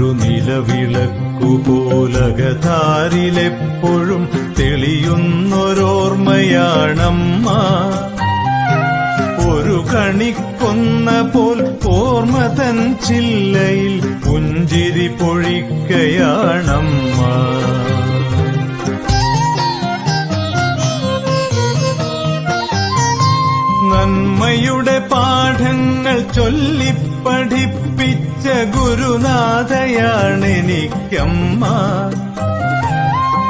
ഒരു നിലവിളക്കുപോലകതാരിലെപ്പോഴും തെളിയുന്നൊരോർമ്മയാണമ്മ. ഒരു കണിക്കൊന്ന പോൽ ഓർമ്മ തൻ ചില്ലയിൽ പുഞ്ചിരി പൊഴിക്കയാണമ്മ. നന്മയുടെ പാഠങ്ങൾ ചൊല്ലിപ്പഠിപ്പിച്ച ഗുരുനാഥയാണെനിക്കമ്മ.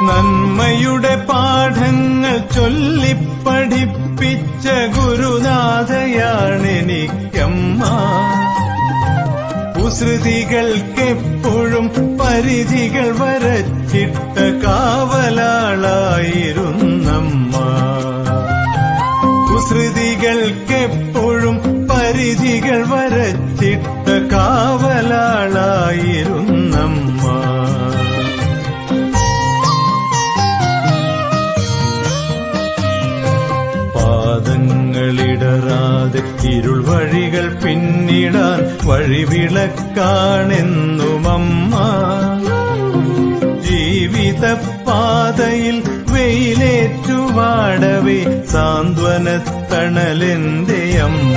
നന്മയുടെ പാഠങ്ങൾ ചൊല്ലിപ്പഠിപ്പിച്ച ഗുരുനാഥയാണെനിക്കമ്മ. കുസൃതികൾക്കെപ്പോഴും പരിധികൾ വരച്ചിട്ട കാവലാളായിരുന്നമ്മ. കുസൃതികൾക്കെപ്പോഴും പരിധികൾ വരച്ചിട്ട കാവലാളായിരുന്നമ്മ. പാദങ്ങളിടറാതെ ഇരുൾ വഴികൾ പിന്നിടാൻ വഴിവിളക്കാണെന്നുമമ്മ. ജീവിതപാതയിൽ വെയിലേറ്റുവാടവേ സാന്ത്വനത്തണലെന്റെ അമ്മ.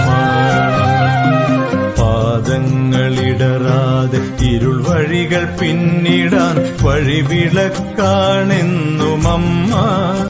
പാദങ്ങളിടറാതെ ഇരുൾ വഴികൾ പിന്നിടാൻ വഴിവിളക്കാണെന്നുമമ്മ.